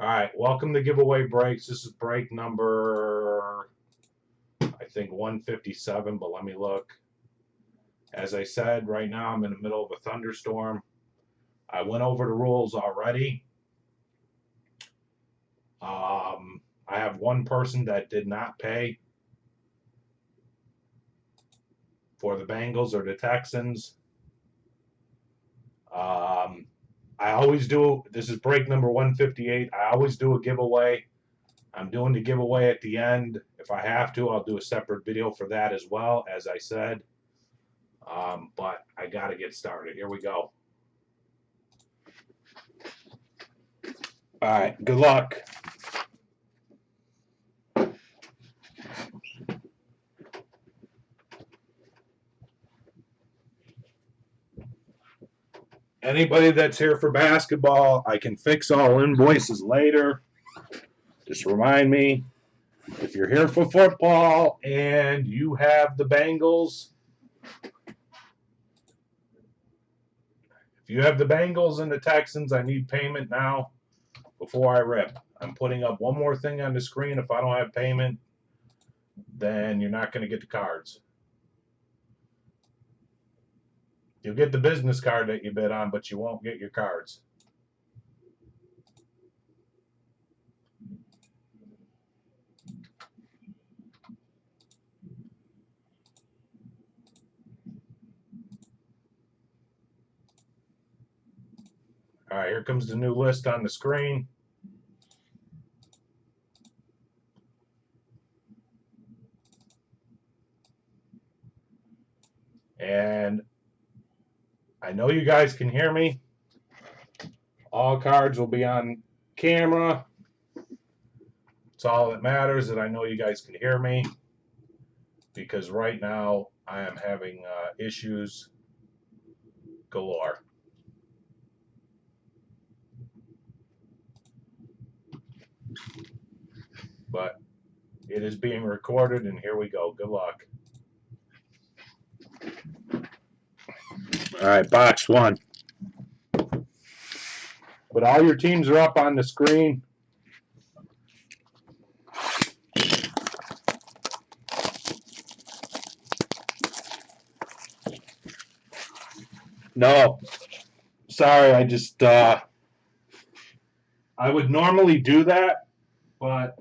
All right, welcome to Giveaway Breaks. This is break number, I think, 157, but let me look. As I said, right now I'm in the middle of a thunderstorm. I went over the rules already. I have one person that did not pay for the Bengals or the Texans. I always do, this is break number 158. I always do a giveaway. I'm doing the giveaway at the end. If I have to, I'll do a separate video for that as well, as I said. But I got to get started. Here we go. All right, good luck. Anybody that's here for basketball, I can fix all invoices later. Just remind me, if you're here for football and you have the Bengals, if you have the Bengals and the Texans, I need payment now before I rip. I'm putting up one more thing on the screen. If I don't have payment, then you're not going to get the cards. You'll get the business card that you bid on, but you won't get your cards. All right, here comes the new list on the screen. And I know you guys can hear me. All cards will be on camera. It's all that matters, that I know you guys can hear me, because right now I am having issues galore. But it is being recorded, and here we go. Good luck. All right, box one. But all your teams are up on the screen. No, sorry, I just, I would normally do that, but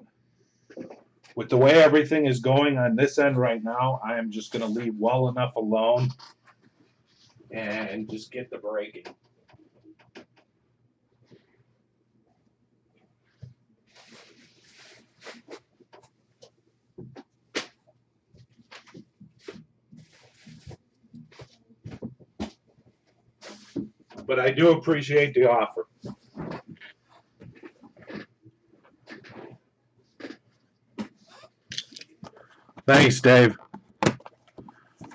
with the way everything is going on this end right now, I am just going to leave well enough alone and just get the breaking. But I do appreciate the offer. Thanks, Dave. All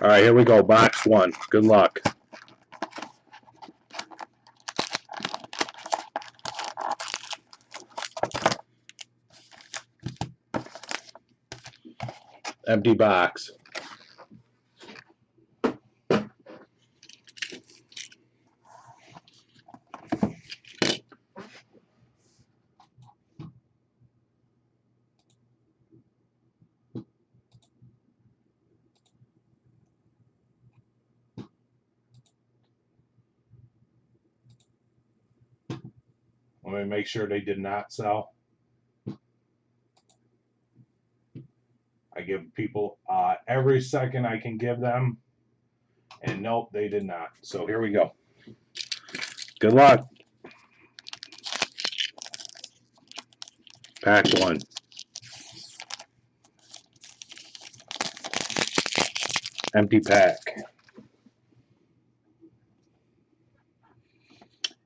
right, here we go. Box one. Good luck. Empty box. Let me make sure they did not sell. I give people every second I can give them. And nope, they did not. So here we go. Good luck. Pack one. Empty pack.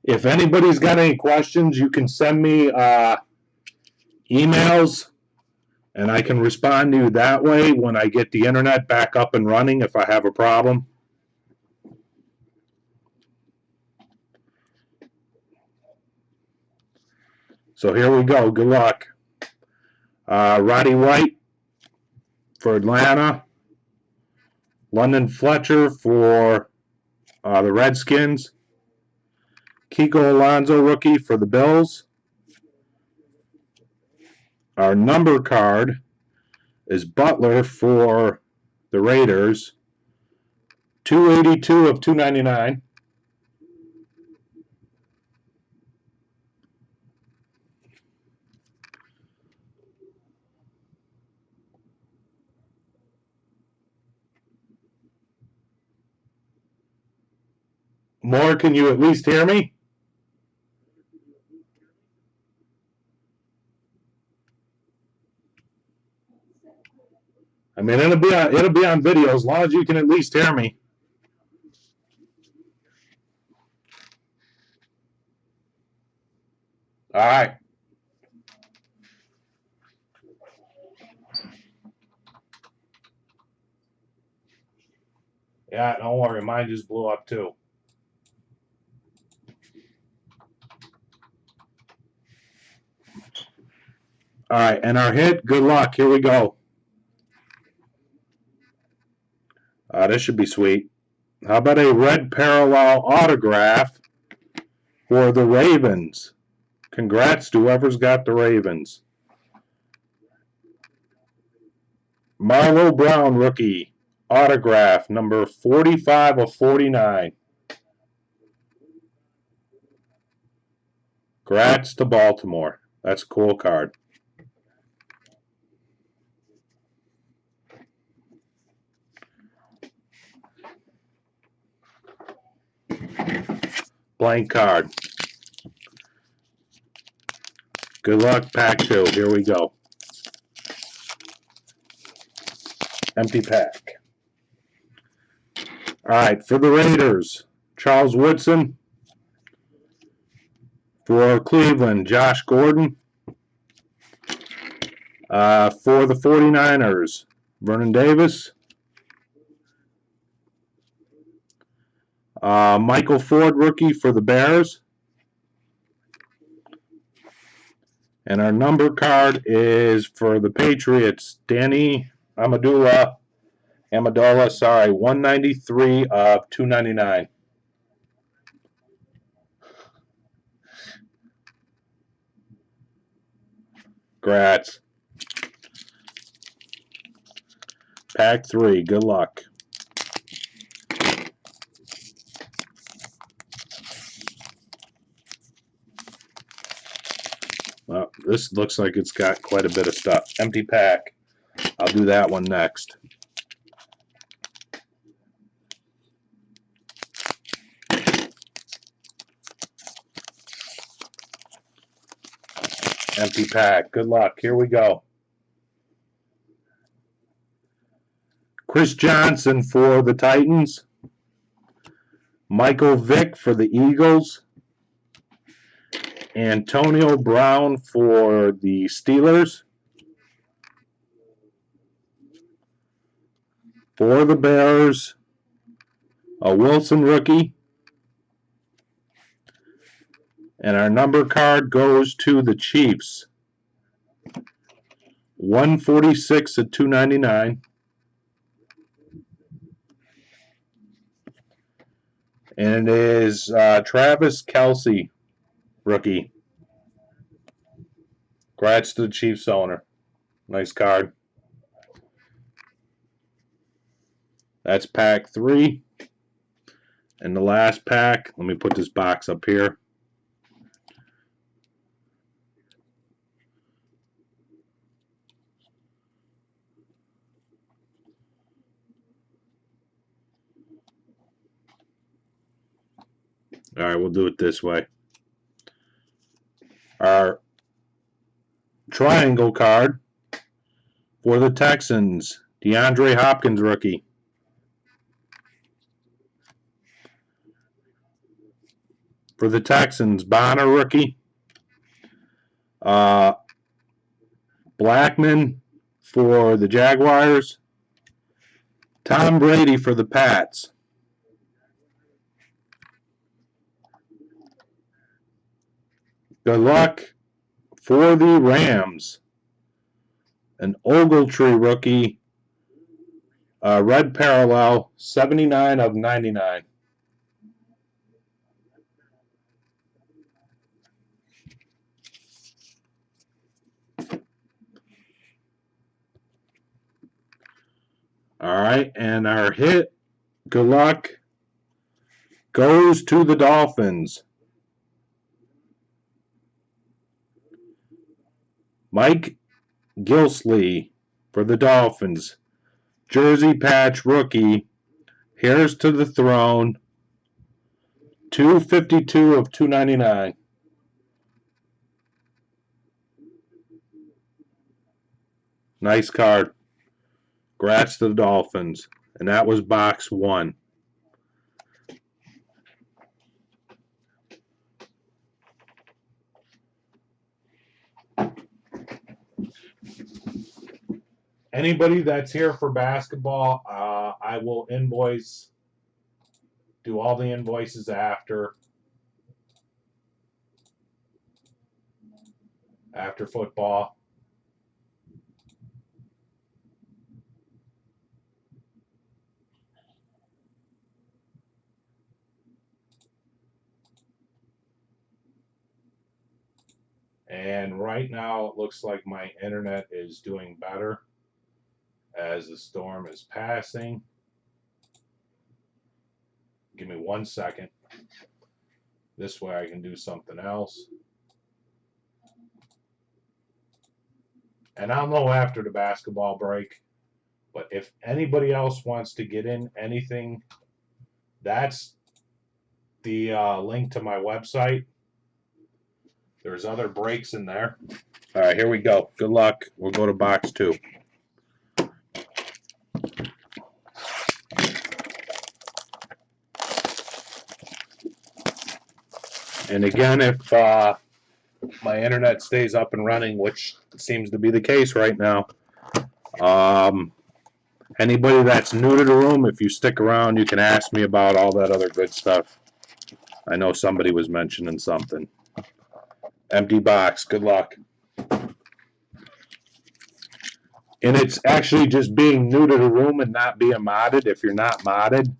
If anybody's got any questions, you can send me emails, and I can respond to you that way when I get the internet back up and running if I have a problem. So here we go. Good luck. Roddy White for Atlanta. London Fletcher for the Redskins. Kiko Alonso, rookie for the Bills. Our number card is Butler for the Raiders. 282 of 299. More, can you at least hear me? I mean, it'll be on video as long as you can at least hear me. All right. Yeah, don't worry. Mine just blew up too. All right, and our hit, good luck. Here we go. This should be sweet. How about a red parallel autograph for the Ravens? Congrats to whoever's got the Ravens. Marlo Brown, rookie, autograph, number 45 of 49. Congrats to Baltimore. That's a cool card. Blank card. Good luck, pack 2. Here we go. Empty pack. All right, for the Raiders, Charles Woodson. For Cleveland, Josh Gordon. For the 49ers, Vernon Davis. Michael Ford, rookie for the Bears. And our number card is for the Patriots, Danny Amendola, 193 of 299. Congrats. Pack 3, good luck. Well, this looks like it's got quite a bit of stuff. Empty pack. I'll do that one next. Empty pack. Good luck. Here we go. Chris Johnson for the Titans. Michael Vick for the Eagles. Antonio Brown for the Steelers. For the Bears, a Wilson rookie. And our number card goes to the Chiefs. 146 of 299. And it is Travis Kelce, rookie. Congrats to the Chiefs owner. Nice card. That's pack 3. And the last pack, let me put this box up here. All right, we'll do it this way. Our triangle card for the Texans, DeAndre Hopkins, rookie. For the Texans, Bonner, rookie. Blackman for the Jaguars. Tom Brady for the Pats. Good luck for the Rams. An Ogletree rookie. Red parallel, 79 of 99. All right, and our hit, good luck, goes to the Dolphins. Mike Gilsley for the Dolphins. Jersey patch rookie. Here's to the throne. 252 of 299. Nice card. Congrats to the Dolphins. And that was box 1. Anybody that's here for basketball, I will invoice, do all the invoices after football. And right now it looks like my internet is doing better as the storm is passing. Give me 1 second. This way I can do something else. And I'll know after the basketball break. But if anybody else wants to get in anything, that's the link to my website. There's other breaks in there. All right, here we go. Good luck. We'll go to box 2. And again, if my internet stays up and running, which seems to be the case right now, anybody that's new to the room, if you stick around, you can ask me about all that other good stuff. I know somebody was mentioning something. Empty box. Good luck. And it's actually just being new to the room and not being modded. If you're not modded,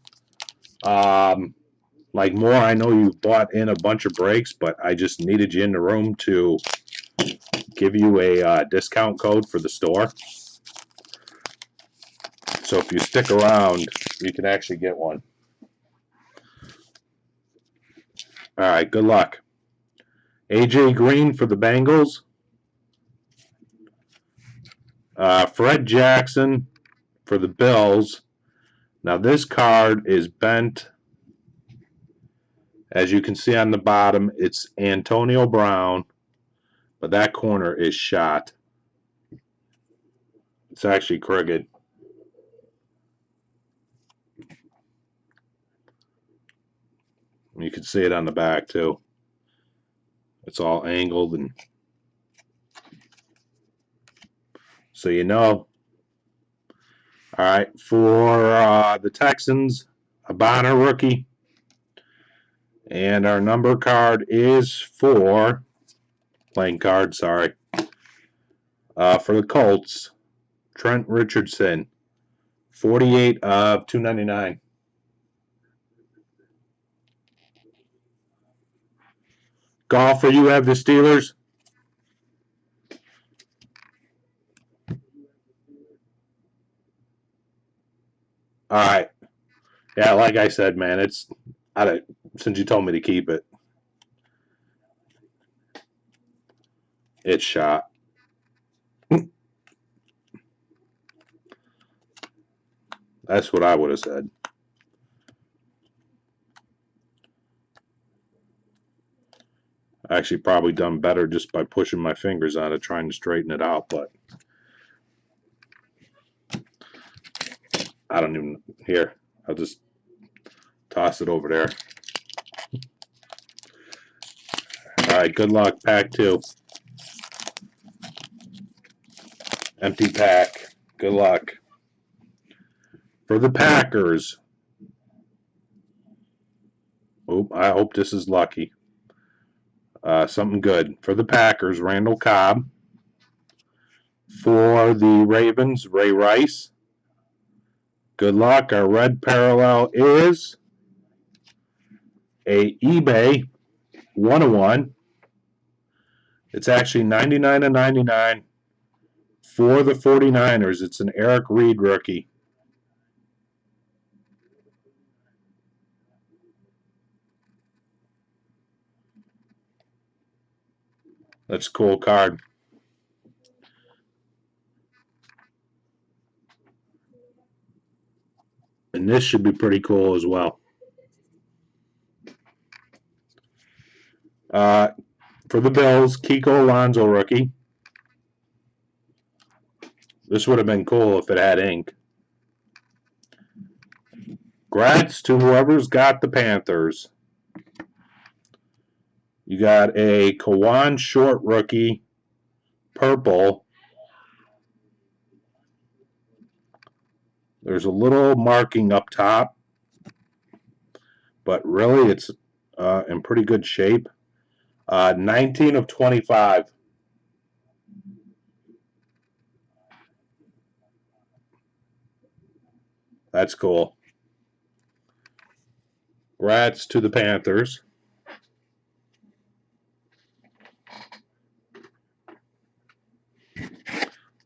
like more, I know you bought in a bunch of breaks, but I just needed you in the room to give you a discount code for the store. So if you stick around, you can actually get one. All right, good luck. AJ Green for the Bengals. Fred Jackson for the Bills. Now this card is bent. As you can see on the bottom, it's Antonio Brown, but that corner is shot. It's actually crooked. You can see it on the back too. It's all angled, and so you know. All right, for the Texans, a Bonner rookie. And our number card is for, playing card, sorry, for the Colts, Trent Richardson, 48 of 299. Golfer, you have the Steelers? All right. Yeah, like I said, man, it's since you told me to keep it, it's shot. That's what I would have said. I actually probably done better just by pushing my fingers on it, trying to straighten it out, but I don't even, here, I'll just toss it over there. All right, good luck. Pack 2. Empty pack. Good luck. For the Packers. Oh, I hope this is lucky. Something good. For the Packers, Randall Cobb. For the Ravens, Ray Rice. Good luck. Our red parallel is a eBay 101. It's actually 99 of 99 for the 49ers. It's an Eric Reed rookie. That's a cool card. And this should be pretty cool as well. For the Bills, Kiko Alonso rookie. This would have been cool if it had ink. Grats to whoever's got the Panthers. You got a Kawan Short rookie, purple. There's a little marking up top, but really it's in pretty good shape. 19 of 25. That's cool. Grats to the Panthers.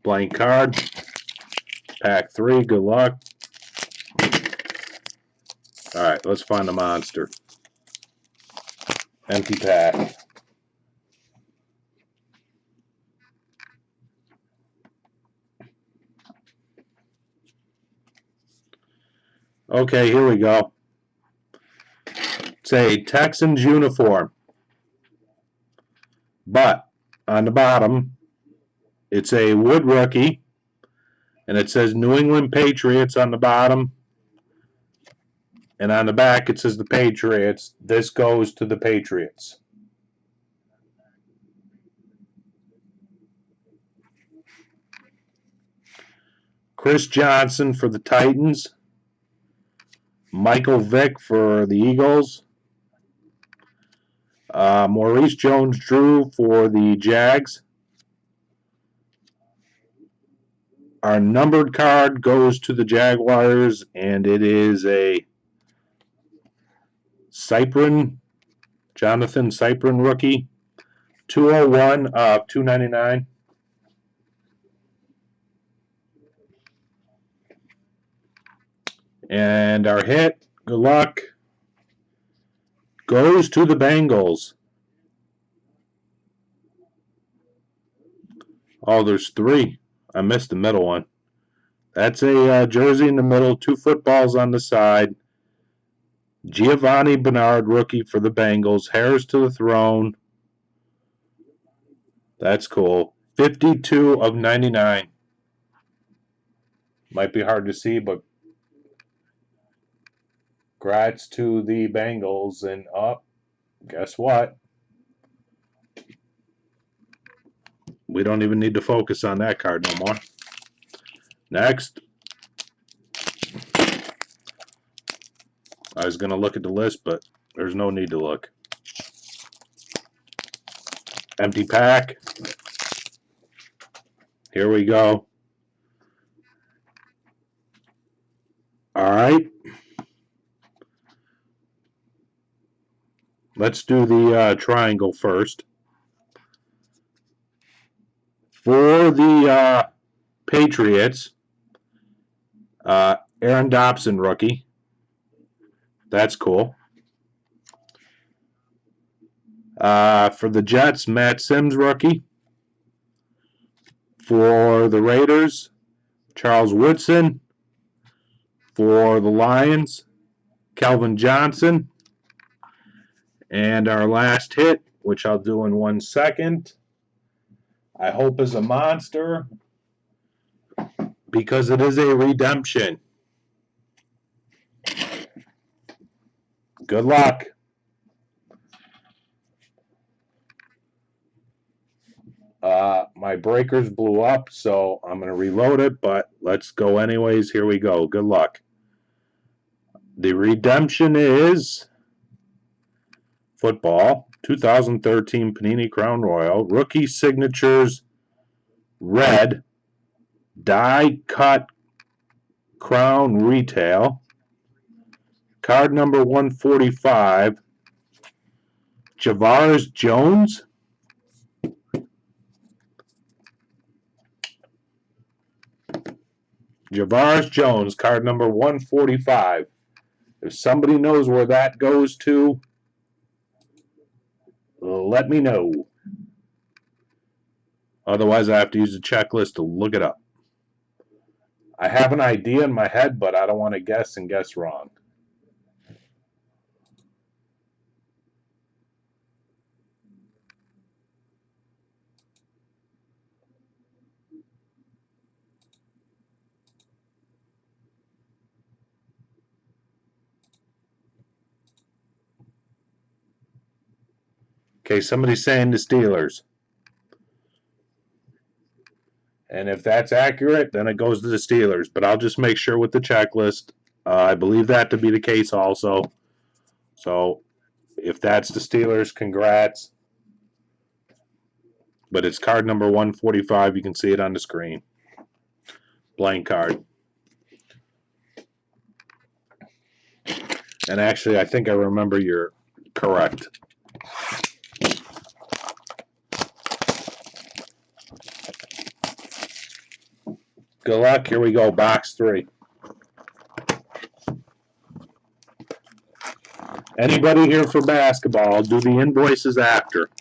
Blank card. Pack 3. Good luck. All right, let's find the monster. Empty pack. Okay, here we go. It's a Texans uniform. But on the bottom, it's a wood rookie. And it says New England Patriots on the bottom. And on the back, it says the Patriots. This goes to the Patriots. Chris Johnson for the Titans. Michael Vick for the Eagles. Maurice Jones-Drew for the Jags. Our numbered card goes to the Jaguars, and it is a Jonathan Cyprin rookie. 201 of 299. And our hit, good luck, goes to the Bengals. Oh, there's 3. I missed the middle one. That's a jersey in the middle, 2 footballs on the side. Giovanni Bernard, rookie for the Bengals. Heirs to the throne. That's cool. 52 of 99. Might be hard to see, but grats to the Bengals. And guess what? We don't even need to focus on that card no more. Next. I was going to look at the list, but there's no need to look. Empty pack. Here we go. All right. Let's do the triangle first. For the Patriots, Aaron Dobson rookie. That's cool. For the Jets, Matt Sims rookie. For the Raiders, Charles Woodson. For the Lions, Calvin Johnson. And our last hit, which I'll do in 1 second, I hope is a monster, because it is a redemption. Good luck. My breakers blew up, so I'm going to reload it, but let's go anyways. Here we go. Good luck. The redemption is football, 2013 Panini Crown Royale, rookie signatures, red, die cut crown retail, card number 145, Javaris Jones. Javaris Jones, card number 145. If somebody knows where that goes to, let me know. Otherwise, I have to use a checklist to look it up. I have an idea in my head, but I don't want to guess and guess wrong. Okay, somebody's saying the Steelers. And if that's accurate, then it goes to the Steelers. But I'll just make sure with the checklist. I believe that to be the case also. So if that's the Steelers, congrats. But it's card number 145. You can see it on the screen. Blank card. And actually, I think I remember you're correct. Good luck. Here we go. Box 3. Anybody here for basketball? I'll do the invoices after.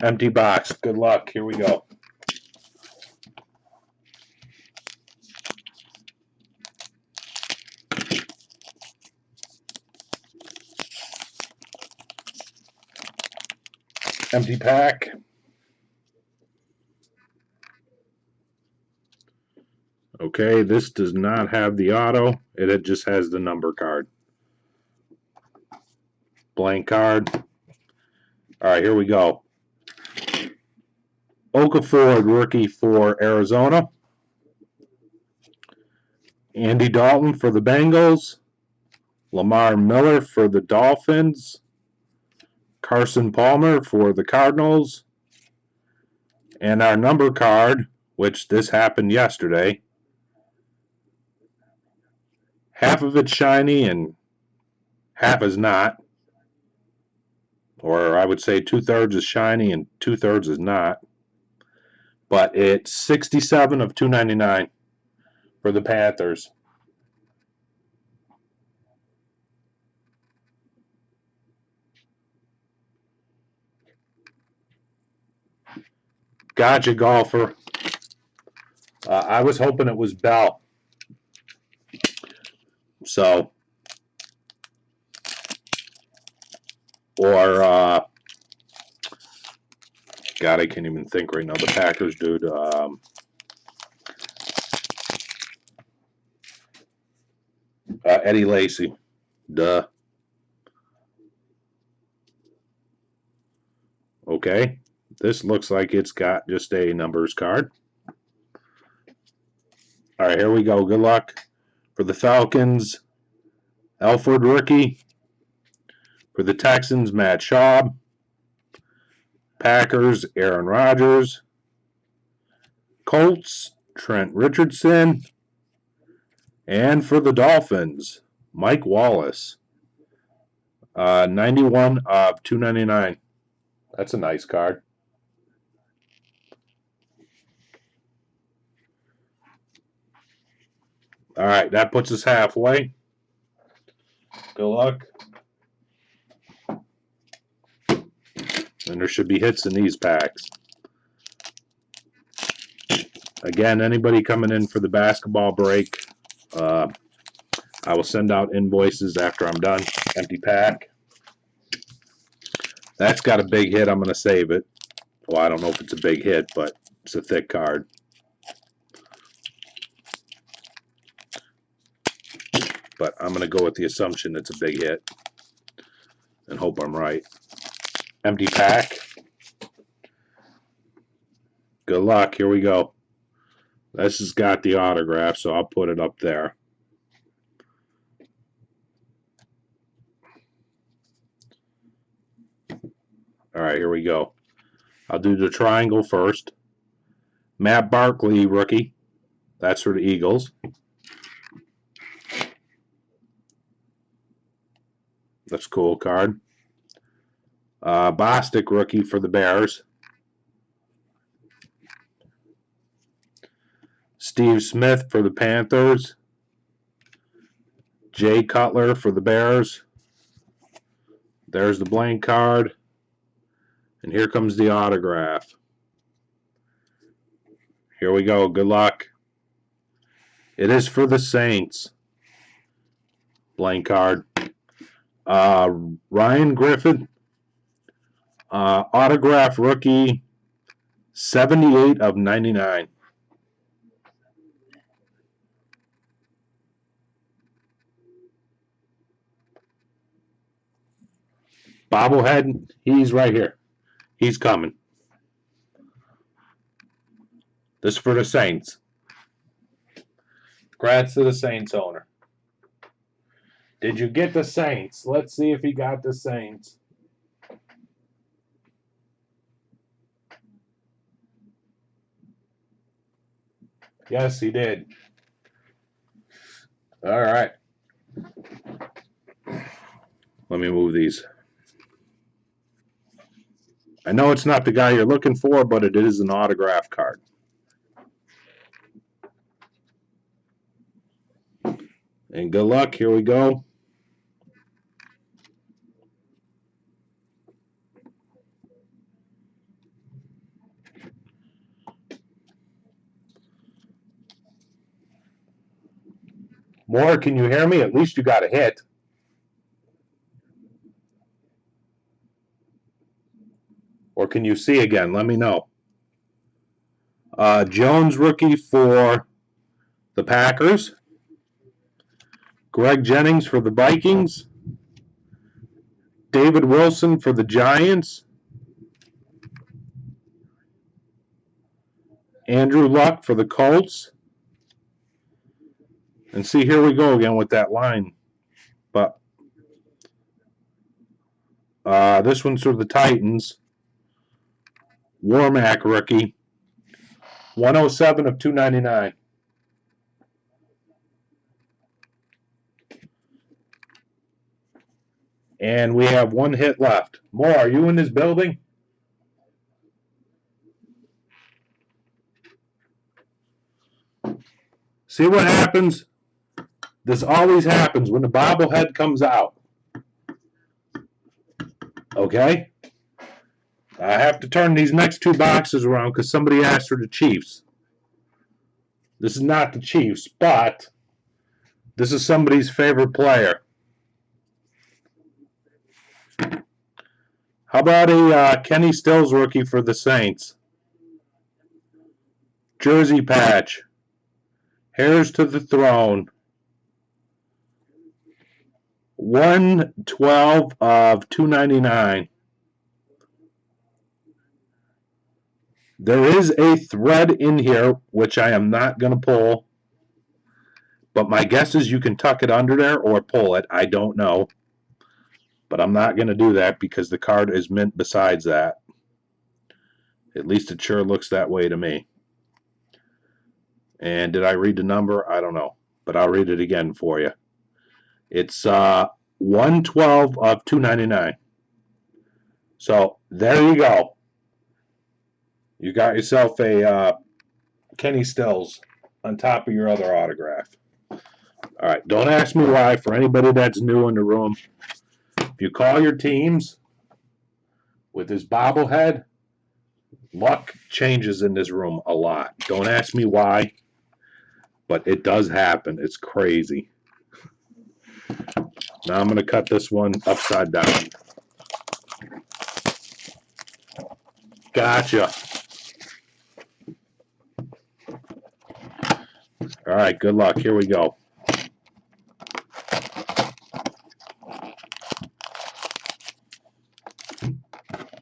Empty box. Good luck. Here we go. Empty pack. Okay, this does not have the auto. It just has the number card. Blank card. All right, here we go. Okafor, rookie for Arizona. Andy Dalton for the Bengals. Lamar Miller for the Dolphins. Carson Palmer for the Cardinals. And our number card, which this happened yesterday. Half of it's shiny and half is not. Or I would say 2/3 is shiny and 2/3 is not. But it's 67 of 299 for the Panthers. Gotcha, golfer. I was hoping it was Bell. So, or, God, I can't even think right now. The Packers dude. Eddie Lacy. Duh. Okay. This looks like it's got just a numbers card. All right, here we go. Good luck for the Falcons. Elford rookie. For the Texans, Matt Schaub. Packers, Aaron Rodgers. Colts, Trent Richardson. And for the Dolphins, Mike Wallace. 91 of 299. That's a nice card. All right, that puts us halfway. Good luck. And there should be hits in these packs. Again, anybody coming in for the basketball break, I will send out invoices after I'm done. Empty pack. That's got a big hit. I'm going to save it. Well, I don't know if it's a big hit, but it's a thick card. But I'm going to go with the assumption it's a big hit and hope I'm right. Empty pack. Good luck. Here we go. This has got the autograph, so I'll put it up there. All right, here we go. I'll do the triangle first. Matt Barkley, rookie. That's for the Eagles. That's a cool card. Bostic, rookie for the Bears. Steve Smith for the Panthers. Jay Cutler for the Bears. There's the blank card. And here comes the autograph. Here we go. Good luck. It is for the Saints. Blank card. Ryan Griffin. Autograph rookie. 78 of 99. Bobblehead, he's right here. He's coming. This is for the Saints. Congrats to the Saints owner. Did you get the Saints? Let's see if he got the Saints. Yes, he did. All right. Let me move these. I know it's not the guy you're looking for, but it is an autograph card. And good luck. Here we go. More, can you hear me? At least you got a hit. Or can you see again? Let me know. Jones rookie for the Packers. Greg Jennings for the Vikings. David Wilson for the Giants. Andrew Luck for the Colts. And see, here we go again with that line. But this one's for the Titans. Warmack rookie. 107 of 299. And we have one hit left. More, are you in this building? See what happens? This always happens when the bobblehead comes out. Okay? I have to turn these next two boxes around because somebody asked for the Chiefs. This is not the Chiefs, but this is somebody's favorite player. How about a Kenny Stills rookie for the Saints? Jersey patch. Heirs to the throne. 112 of 299. There is a thread in here, which I am not going to pull. But my guess is you can tuck it under there or pull it. I don't know. But I'm not going to do that because the card is mint besides that. At least it sure looks that way to me. And did I read the number? I don't know. But I'll read it again for you. It's 112 of 299. So there you go. You got yourself a Kenny Stills on top of your other autograph. All right, don't ask me why. For anybody that's new in the room, if you call your teams with this bobblehead, luck changes in this room a lot. Don't ask me why, but it does happen. It's crazy. Now I'm going to cut this one upside down. Gotcha. All right, good luck. Here we go.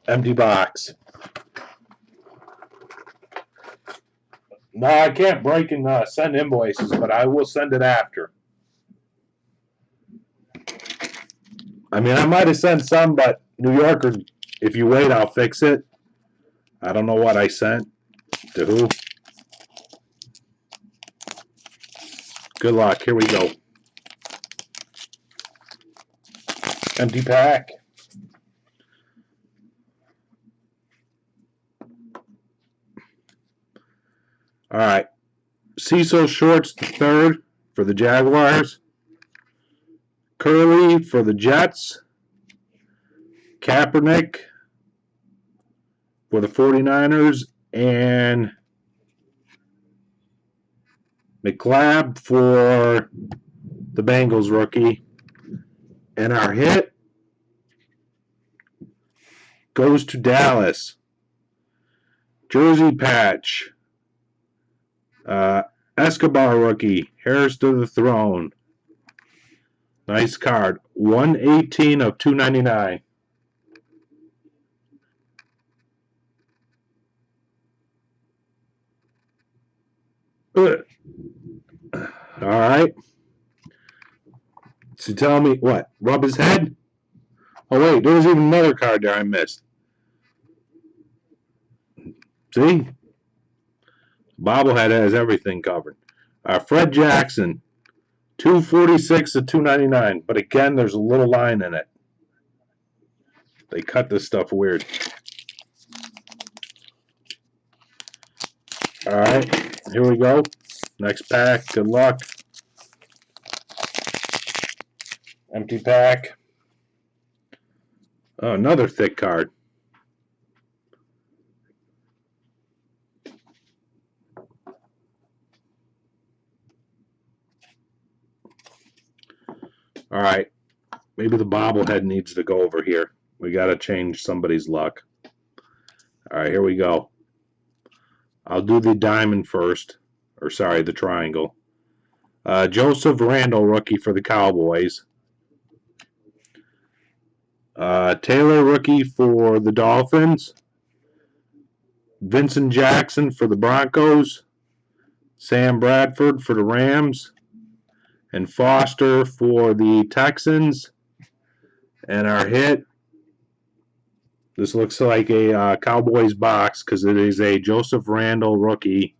Empty box. No, I can't break and send invoices, but I will send it after. I mean, I might have sent some, but New Yorker, if you wait, I'll fix it. I don't know what I sent to who. Good luck. Here we go. Empty pack. All right. Cecil Shorts the third for the Jaguars. Curley for the Jets. Kaepernick for the 49ers, and McLeod for the Bengals rookie. And our hit goes to Dallas. Jersey patch. Escobar rookie. Heirs to the throne. Nice card. 118 of 299. All right. So tell me what? Rub his head? Oh, wait. There was even another card there I missed. See? Bobblehead has everything covered. Fred Jackson. 246 of 299. But again, there's a little line in it. They cut this stuff weird. All right. Here we go. Next pack. Good luck. Empty pack. Oh, another thick card. All right. Maybe the bobblehead needs to go over here. We got to change somebody's luck. All right, here we go. I'll do the diamond first. Or, sorry, the triangle. Joseph Randall, rookie for the Cowboys. Taylor, rookie for the Dolphins. Vincent Jackson for the Broncos. Sam Bradford for the Rams. And Foster for the Texans. And our hit, this looks like a Cowboys box because it is a Joseph Randall rookie.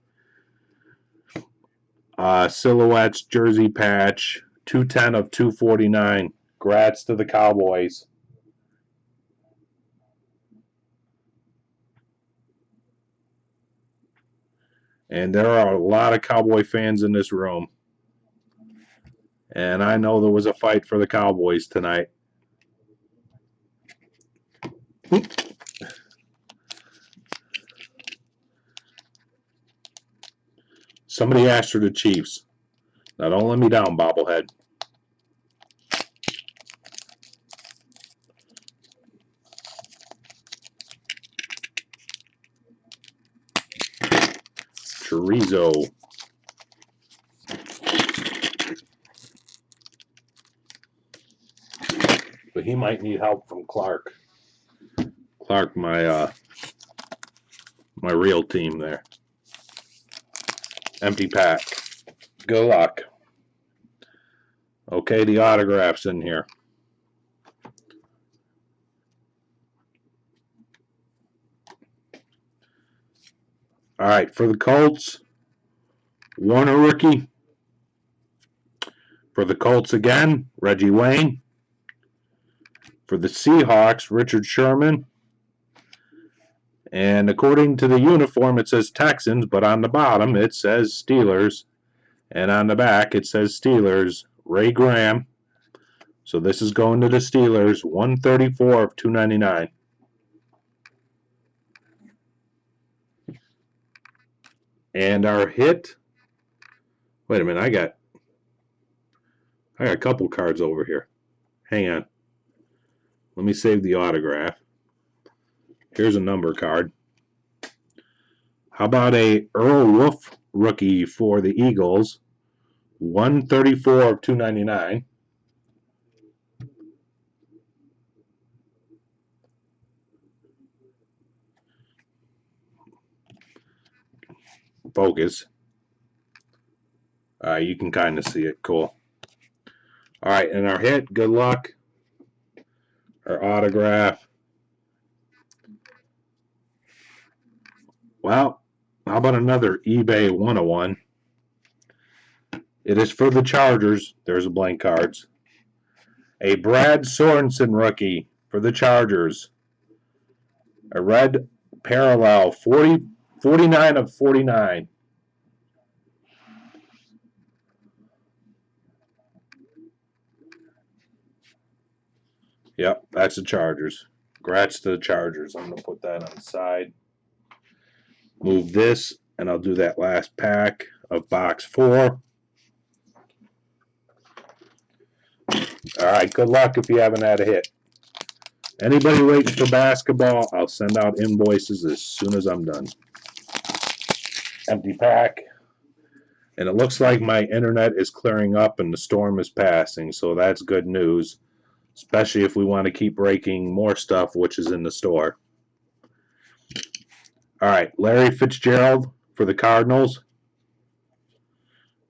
Silhouettes jersey patch, 210 of 249. Grats to the Cowboys. And there are a lot of Cowboy fans in this room. And I know there was a fight for the Cowboys tonight. Somebody asked for the Chiefs. Now don't let me down, bobblehead. Chorizo. But he might need help from Clark. Clark, my real team there. Empty pack. Good luck. Okay, the autograph's in here. All right, for the Colts, Warner rookie. For the Colts again, Reggie Wayne. For the Seahawks, Richard Sherman. And according to the uniform, it says Texans, but on the bottom it says Steelers. And on the back it says Steelers, Ray Graham. So this is going to the Steelers, 134 of 299. And our hit, wait a minute, I got a couple cards over here. Hang on. Let me save the autograph. Here's a number card. How about a Earl Wolf rookie for the Eagles? 134 of 299. Focus. You can kind of see it. Cool. All right, and our hit, good luck. Our autograph. Well, how about another eBay 101? It is for the Chargers. There's a blank cards. A Brad Sorensen rookie for the Chargers. A red parallel, 49 of 49. Yep, that's the Chargers. Congrats to the Chargers. I'm going to put that on the side. Move this, and I'll do that last pack of box 4. All right, good luck if you haven't had a hit. Anybody waiting for basketball, I'll send out invoices as soon as I'm done. Empty pack. And it looks like my internet is clearing up and the storm is passing, so that's good news, especially if we want to keep breaking more stuff which is in the store. All right, Larry Fitzgerald for the Cardinals.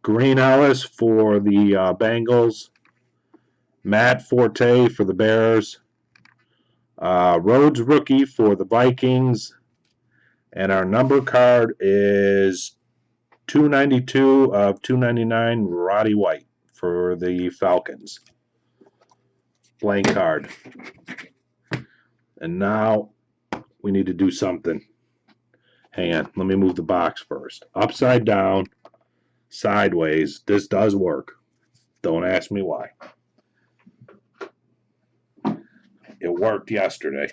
Green Ellis for the Bengals. Matt Forte for the Bears. Rhodes rookie for the Vikings. And our number card is 292 of 299, Roddy White for the Falcons. Blank card. And now we need to do something. Hang on, let me move the box first. Upside down, sideways. This does work. Don't ask me why. It worked yesterday.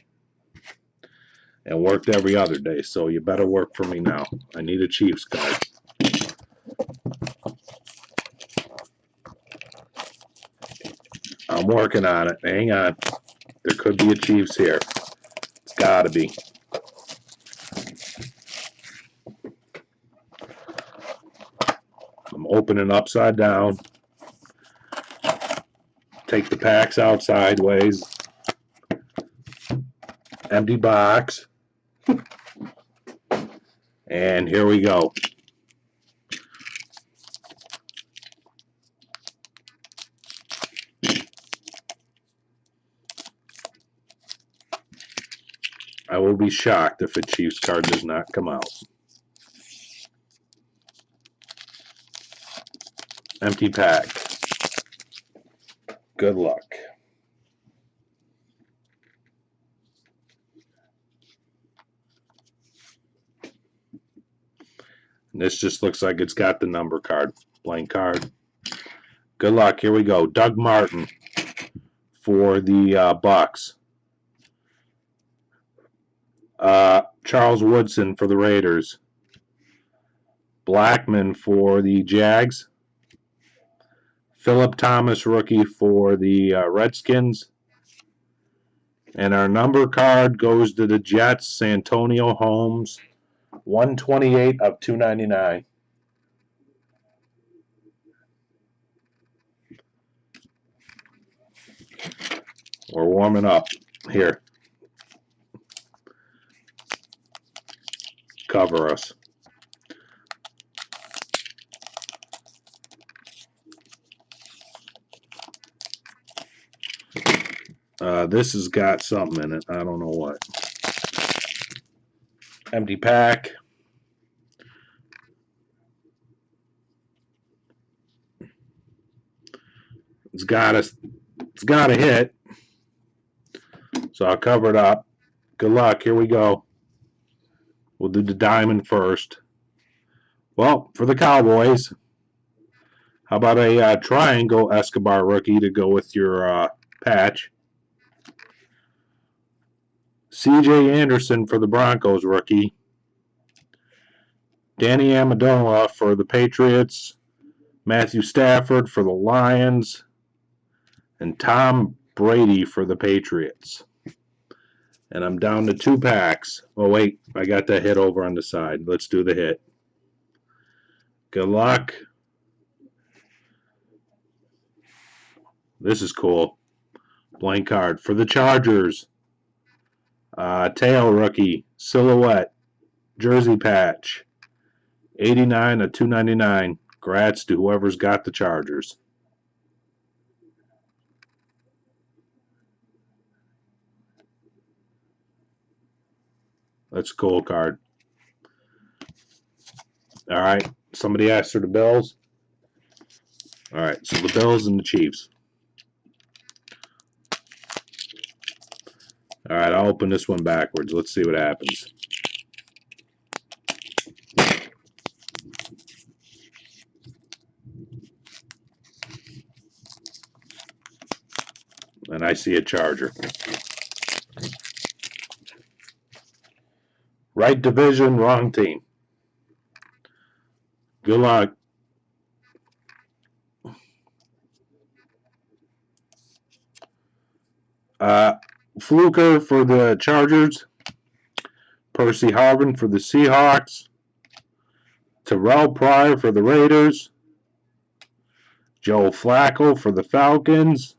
And worked every other day, so you better work for me now. I need a Chiefs card. I'm working on it. Hang on. There could be a Chiefs here. It's gotta be. I'm opening upside down. Take the packs out sideways. Empty box. And here we go. I will be shocked if a Chiefs card does not come out. Empty pack. Good luck. And this just looks like it's got the number card. Blank card. Good luck. Here we go. Doug Martin for the Bucks. Charles Woodson for the Raiders. Blackman for the Jags. Philip Thomas rookie for the Redskins. And our number card goes to the Jets, Santonio Holmes, 128 of 299. We're warming up. Here. Cover us. This has got something in it. I don't know what. Empty pack. It's got a hit. So I'll cover it up. Good luck. Here we go. We'll do the diamond first. Well, for the Cowboys, how about a triangle Escobar rookie to go with your patch? C.J. Anderson for the Broncos rookie. Danny Amendola for the Patriots. Matthew Stafford for the Lions. And Tom Brady for the Patriots. And I'm down to 2 packs. Oh, wait. I got that hit over on the side. Let's do the hit. Good luck. This is cool. Blank card. For the Chargers. Tail rookie. Silhouette. Jersey patch. 89 of 299. Congrats to whoever's got the Chargers. That's a cool card. All right. Somebody asked for the Bills. All right. So the Bills and the Chiefs. All right. I'll open this one backwards. Let's see what happens. And I see a Charger. Right division, wrong team. Good luck. Fluker for the Chargers. Percy Harvin for the Seahawks. Terrell Pryor for the Raiders. Joe Flacco for the Falcons.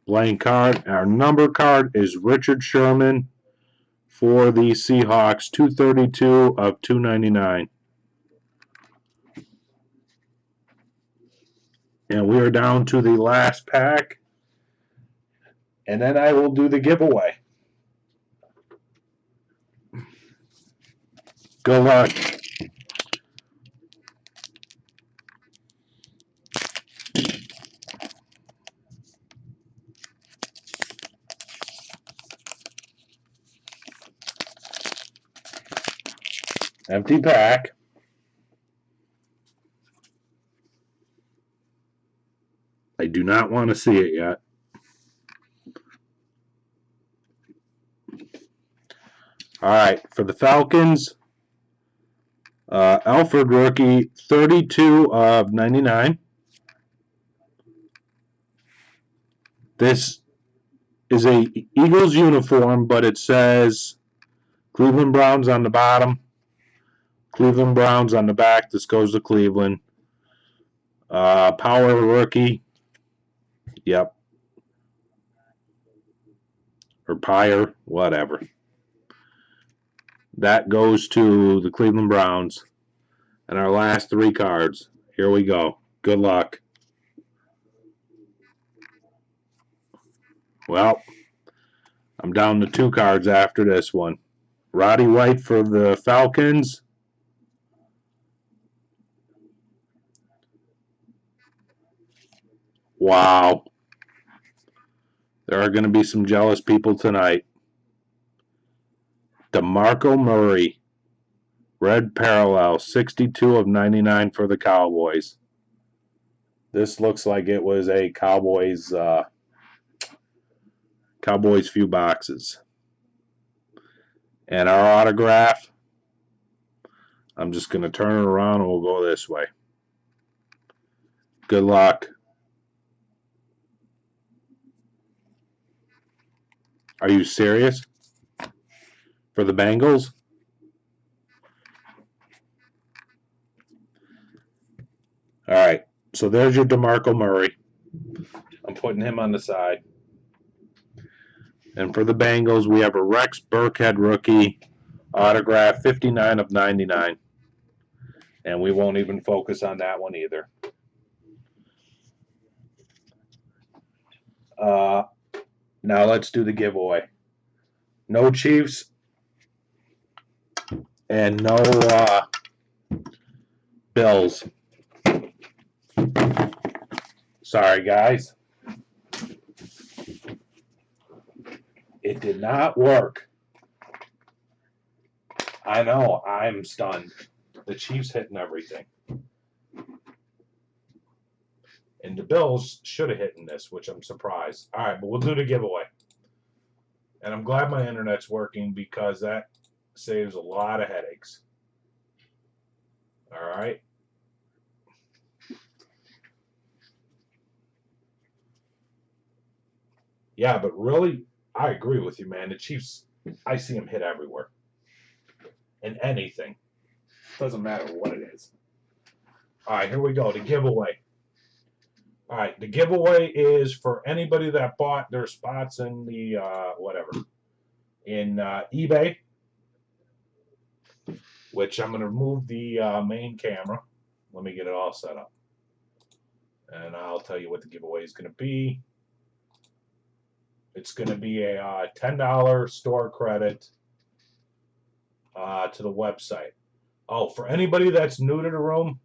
Blank card. Our number card is Richard Sherman for the Seahawks, 232 of 299. And we are down to the last pack. And then I will do the giveaway. Good luck. Empty pack. I do not want to see it yet. All right, for the Falcons, Alfred rookie, 32 of 99. This is a Eagles uniform, but it says Cleveland Browns on the bottom, Cleveland Browns on the back. This goes to Cleveland. Power rookie. Yep. Or Pyre, whatever. That goes to the Cleveland Browns. And our last three cards. Here we go. Good luck. Well, I'm down to two cards after this one. Roddy White for the Falcons. Wow. There are going to be some jealous people tonight. DeMarco Murray. Red parallel. 62 of 99 for the Cowboys. This looks like it was a Cowboys few boxes. And our autograph, I'm just going to turn it around and we'll go this way. Good luck. Are you serious? For the Bengals? All right. So there's your DeMarco Murray. I'm putting him on the side. And for the Bengals, we have a Rex Burkhead rookie autograph, 59 of 99. And we won't even focus on that one either. Now let's do the giveaway. No Chiefs and no Bills. Sorry, guys. It did not work. I know. I'm stunned. The Chiefs hitting everything. And the Bills should have hit in this, which I'm surprised. All right, but we'll do the giveaway. And I'm glad my internet's working because that saves a lot of headaches. All right. Yeah, but really, I agree with you, man. The Chiefs, I see them hit everywhere. In anything. Doesn't matter what it is. All right, here we go. The giveaway. All right, the giveaway is for anybody that bought their spots in the eBay, which I'm going to remove the main camera. Let me get it all set up. And I'll tell you what the giveaway is going to be. It's going to be a $10 store credit to the website. Oh, for anybody that's new to the room,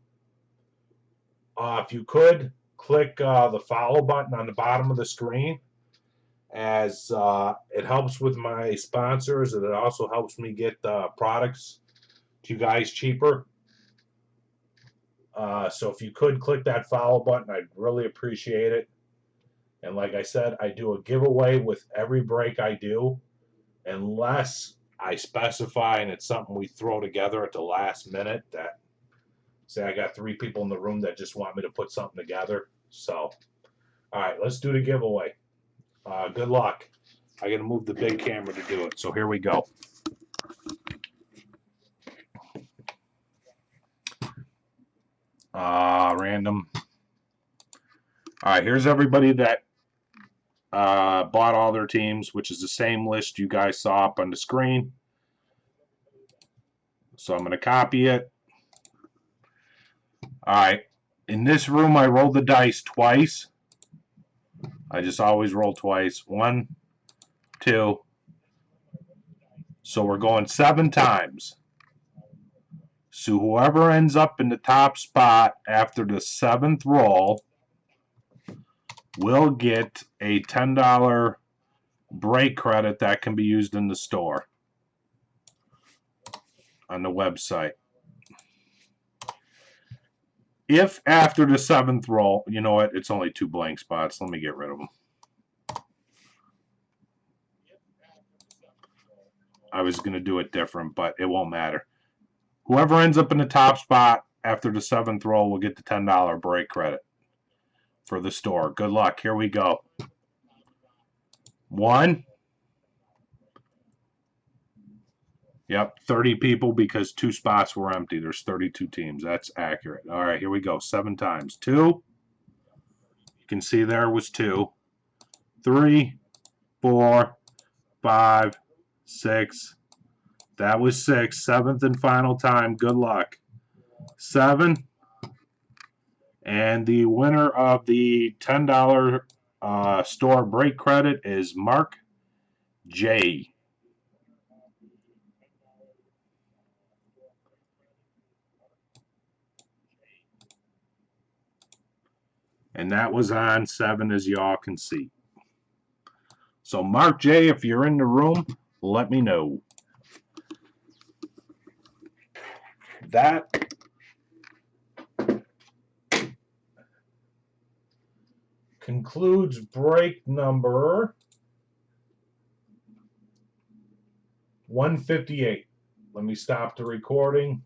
if you could, click the follow button on the bottom of the screen, as it helps with my sponsors and it also helps me get products to you guys cheaper. So if you could click that follow button, I'd really appreciate it. And like I said, I do a giveaway with every break I do. unless I specify and it's something we throw together at the last minute. That, say I got 3 people in the room that just want me to put something together. So, all right, let's do the giveaway. Good luck. I gotta move the big camera to do it. So here we go. Random. All right, here's everybody that bought all their teams, which is the same list you guys saw up on the screen. So I'm going to copy it. All right. In this room, I rolled the dice twice. I just always roll twice. 1, 2. So we're going 7 times. So whoever ends up in the top spot after the 7th roll will get a $10 break credit that can be used in the store on the website. If after the 7th roll, you know what, it's only 2 blank spots. Let me get rid of them. I was going to do it different, but it won't matter. Whoever ends up in the top spot after the 7th roll will get the $10 break credit for the store. Good luck. Here we go. 1. Yep, 30 people because 2 spots were empty. There's 32 teams. That's accurate. All right, here we go. 7 times. 2. You can see there was 2. 3, 4, 5, 6. That was 6. 7th and final time. Good luck. 7. And the winner of the $10 store break credit is Mark J. And that was on 7, as y'all can see. So Mark J, if you're in the room, let me know. That concludes break number 158. Let me stop the recording.